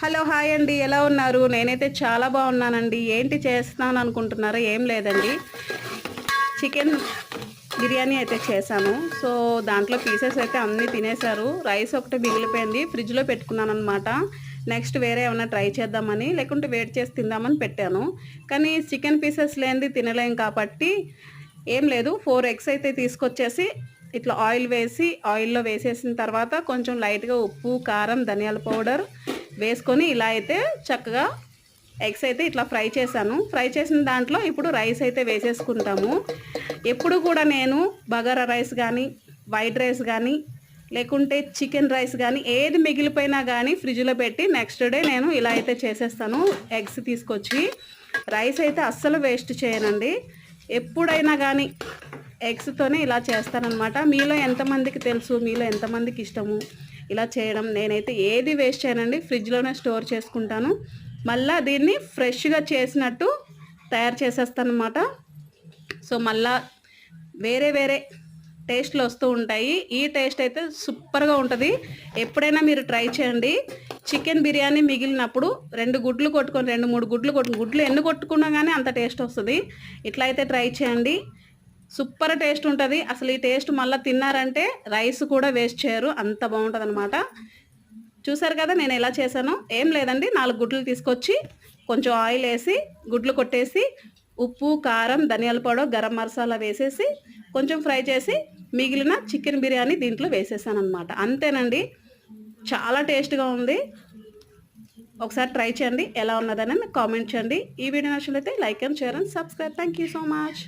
Hello hi అండి, ఎలా ఉన్నారు? నేనైతే చాలా బాగున్నానండి. ఏంటి చేస్తున్నాను అనుకుంటున్నారా? ఏం లేదండి, చికెన్ బిర్యానీ అయితే చేశాను. సో దాంట్లో పీసెస్ అయితే అన్నీ తినేశారు. రైస్ ఒకటి మిగిలిపోయింది, ఫ్రిడ్జ్లో పెట్టుకున్నాను అనమాట. నెక్స్ట్ వేరే ఏమైనా ట్రై చేద్దామని, లేకుంటే వేడి చేసి తిందామని పెట్టాను. కానీ చికెన్ పీసెస్ లేనిది తినలేం కాబట్టి ఏం లేదు, 4 ఎగ్స్ అయితే తీసుకొచ్చేసి ఇట్లా ఆయిల్లో వేసేసిన తర్వాత కొంచెం లైట్గా ఉప్పు, కారం, ధనియాల పౌడర్ వేసుకొని ఇలా అయితే చక్కగా ఎగ్స్ అయితే ఇట్లా ఫ్రై చేశాను. ఫ్రై చేసిన దాంట్లో ఇప్పుడు రైస్ అయితే వేసేసుకుంటాము. ఎప్పుడు కూడా నేను బగారా రైస్ కానీ, వైట్ రైస్ కానీ, లేకుంటే చికెన్ రైస్ కానీ ఏది మిగిలిపోయినా కానీ ఫ్రిడ్జ్లో పెట్టి నెక్స్ట్ డే నేను ఇలా అయితే చేసేస్తాను. ఎగ్స్ తీసుకొచ్చి రైస్ అయితే అస్సలు వేస్ట్ చేయనండి. ఎప్పుడైనా కానీ ఎగ్స్తోనే ఇలా చేస్తానన్నమాట. మీలో ఎంతమందికి తెలుసు, మీలో ఎంతమందికి ఇష్టము ఇలా చేయడం? నేనైతే ఏది వేస్ట్ చేయనండి, ఫ్రిడ్జ్లోనే స్టోర్ చేసుకుంటాను. మళ్ళీ దీన్ని ఫ్రెష్గా చేసినట్టు తయారు చేసేస్తాను అన్నమాట. సో మళ్ళా వేరే వేరే టేస్ట్లు వస్తూ ఉంటాయి. ఈ టేస్ట్ అయితే సూపర్గా ఉంటుంది. ఎప్పుడైనా మీరు ట్రై చేయండి. చికెన్ బిర్యానీ మిగిలినప్పుడు 2 గుడ్లు కొట్టుకొని, 2-3 గుడ్లు గుడ్లు ఎన్ని కొట్టుకున్నా కానీ అంత టేస్ట్ వస్తుంది. ఇట్లా అయితే ట్రై చేయండి, సూపర్ టేస్ట్ ఉంటుంది. అసలు ఈ టేస్ట్ మళ్ళీ తిన్నారంటే రైస్ కూడా వేస్ట్ చేయరు, అంత బాగుంటుంది అనమాట. చూసారు కదా నేను ఎలా చేశానో. ఏం లేదండి, 4 గుడ్లు తీసుకొచ్చి కొంచెం ఆయిల్ వేసి గుడ్లు కొట్టేసి ఉప్పు, కారం, ధనియాల పౌడర్, గరం మసాలా వేసేసి కొంచెం ఫ్రై చేసి మిగిలిన చికెన్ బిర్యానీ దీంట్లో వేసేసాను అనమాట. అంతేనండి, చాలా టేస్ట్గా ఉంది. ఒకసారి ట్రై చేయండి, ఎలా ఉన్నదని కామెంట్ చేయండి. ఈ వీడియో నచ్చినట్లయితే like and share and subscribe. Thank you so much.